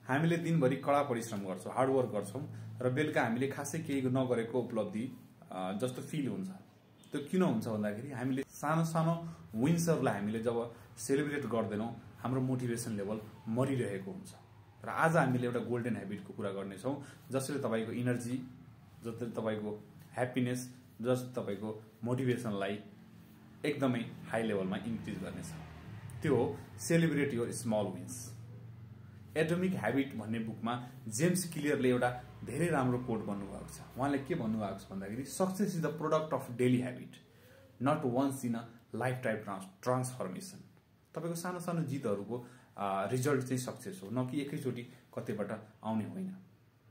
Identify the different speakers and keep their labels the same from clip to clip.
Speaker 1: हामीले दिनभरि कडा परिश्रम गर्छौं, हार्डवर्क गर्छौं र बेलुका हामीले खासै केही नगरेको उपलब्धि जस्तो फिल हुन्छ। त्यो किन हुन्छ भन्दाखेरि हामीले सानो सानो विन्सहरुलाई हामीले जब सेलिब्रेट गर्दैनौं हाम्रो मोटिभेसन लेभल मरिरहेको हुन्छ। र आज हामीले एउटा गोल्डन ह्याबिटको कुरा गर्नेछौं जसले तपाईको एनर्जी, जसले तपाईको ह्याप्पिनेस, जसले तपाईको मोटिभेसनलाई एकदमै हाई लेभलमा इन्क्रिज गर्नेछ। त्यो हो celebrate your small wins. Atomic habit भन्ने बुकमा जेम्स क्लियरले एउटा धेरै राम्रो कोट भन्नुभएको छ। उहाँले के भन्नुभएको छ भन्दाखेरि success is the product of daily habit, not once in a lifetime transformation. तपाईको सानो सानो जितहरुको रिजल्ट चाहिँ सक्सेस हो, न कि एकैचोटी कतैबाट आउने होइन।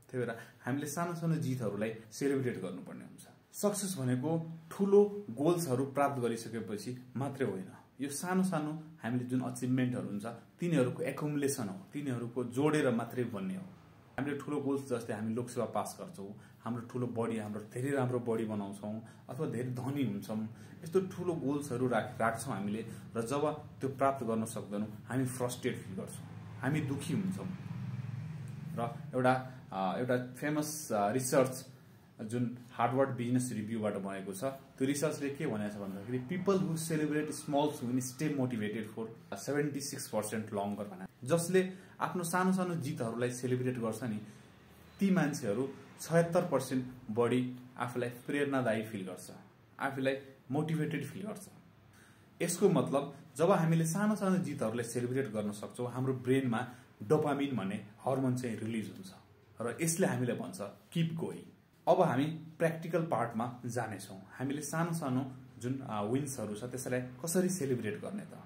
Speaker 1: त्यही भएर हामीले सानो सानो जितहरुलाई सेलिब्रेट गर्नुपर्ने हुन्छ। सक्सेस भनेको ठूलो गोल्सहरु प्राप्त गरिसकेपछि मात्रै होइन, यो सानो सानो हामीले जुन अचिभमेन्टहरु हुन्छ तिनीहरुको एकुमुलेसन हो, तिनीहरुको जोडेर मात्रै बन्ने हो। हामीले ठूलो गोल्स जस्तै हामी लोकसेवा पास गर्छौं, हाम्रो ठूलो बडी, हाम्रो धेरै राम्रो बडी बनाउँछौं अथवा धेरै धनी हुन्छौं, यस्तो ठूलो गोल्सहरु राख्छौं हामीले, र जब त्यो प्राप्त गर्न सक्दैनौं हामी फ्रस्ट्रेट फिल गर्छौं, हामी दुखी हुन्छौं। र एउटा फेमस रिसर्च जुन हार्वर्ड बिजनेस रिभ्यूबाट बनेको छ, त्यो रिसर्चले के भनेको छ भन्दाखेरि people who celebrate small win stay motivated for 76% longer भने। जसले आफ्नो सानो सानो जितहरुलाई सेलिब्रेट गर्छ नि, ती मान्छेहरु 76% बढी आफूलाई प्रेरणादायी फिल गर्छ, आफूलाई मोटिभेटेड फिल गर्छ। यसको मतलब जब हामीले सानो सानो जितहरुलाई सेलिब्रेट गर्न सक्छौं हाम्रो ब्रेनमा डोपामिन भन्ने हार्मोन चाहिँ रिलिज हुन्छ र यसले हामीलाई भन्छ कीप गोइङ। अब हामी प्र्याक्टिकल पार्टमा जानेछौं। हामीले सानो सानो जुन विन्सहरु छ त्यसलाई कसरी सेलिब्रेट गर्ने त।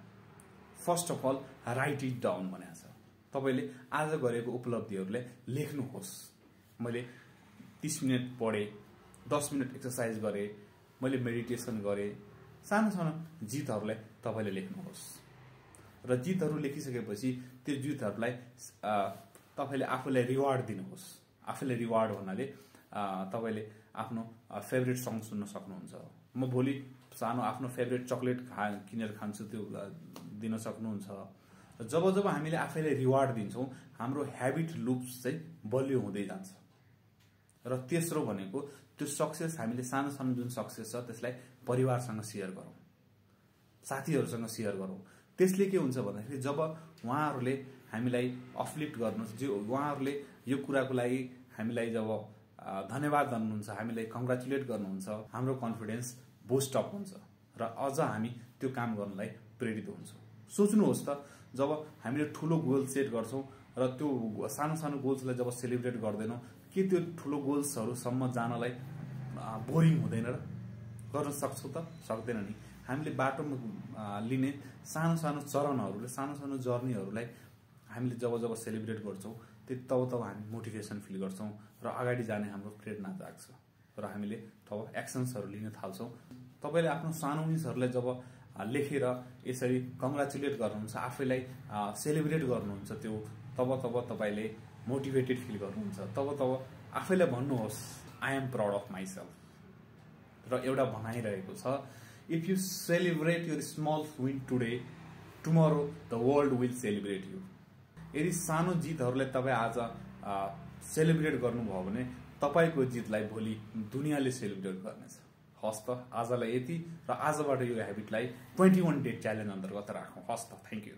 Speaker 1: First of all write it down भनेको छ। तपाईले आज गरेको उपलब्धिहरुलाई लेख्नुहोस्। मैले 30 मिनेट पढे, 10 मिनेट एक्सरसाइज गरे, मैले मेडिटेसन गरे, सानो सानो जितहरुलाई तपाईले लेख्नुहोस्। र जितहरु लेखिसकेपछि त्यो जितहरुलाई तपाईले आफूलाई रिवार्ड दिनुहोस्। आफूलाई रिवार्ड भन्नाले तपाईले आफ्नो फेभरेट सङ सुन्न सक्नुहुन्छ। म भोलि सानो आफ्नो फेभरेट चकलेट किनेर खान्छु त्यो दिन सक्नुहुन्छ। जब जब हामीले आफैलाई रिवार्ड दिन्छौं हाम्रो ह्याबिट लुप्स चाहिँ बलियो हुँदै जान्छ। र तेस्रो भनेको त्यो सक्सेस हामीले सानो सानो जुन सक्सेस छ त्यसलाई परिवारसँग शेयर गरौं, साथीहरुसँग शेयर गरौं। त्यसले के हुन्छ भन्दाखेरि जब उहाँहरुले हामीलाई अपलिफ्ट गर्नुहुन्छ, जो उहाँहरुले यो कुराको लागि हामीलाई जब धन्यवाद भन्नुहुन्छ, हामीलाई कंग्रेचुलेट गर्नुहुन्छ, हाम्रो कन्फिडेन्स बुस्ट अप हुन्छ र अझ हामी त्यो काम गर्नलाई प्रेरित हुन्छौं। सोच्नुहोस् त, जब हामीले ठूलो गोल सेट गर्छौं र त्यो सानो सानो गोल्सलाई जब सेलिब्रेट गर्दैनौं, के त्यो ठूलो गोल्सहरुसम्म जानलाई बोरिङ हुँदैन र? गर्न सक्छौं त? सक्दैन नि। हामीले बाटोमा लिने सानो सानो चरणहरुले, सानो सानो जर्नीहरुलाई हामीले जब जब सेलिब्रेट गर्छौं तब तब हामी मोटिभेसन फिल गर्छौं र अगाडि जाने हाम्रो प्रेरणा जाग्छ र हामीले तब एक्सन्सहरु लिन थाल्छौं। तपाईले आफ्नो सानो विन्सहरुलाई जब लेखेर यसरी कंग्रेचुलेट गर्नुहुन्छ, आफैलाई सेलिब्रेट गर्नुहुन्छ, त्यो तब तब तपाईले मोटिभेटेड फिल गर्नुहुन्छ। तब तब आफैलाई भन्नुहोस् I am proud of myself. र एउटा भनाइ रहेको छ, if you celebrate your small win today, tomorrow the world will celebrate you. यदि सानो जितहरुलाई तपाई आज सेलिब्रेट गर्नुभयो भने तपाईको जितलाई भोलि दुनियाले सेलिब्रेट गर्नेछ। हस् त, आजलाई यति र आजबाट यो ह्याबिटलाई 21 डे च्यालेन्ज अन्तर्गत राखौं। हस् त, थ्यांक यू।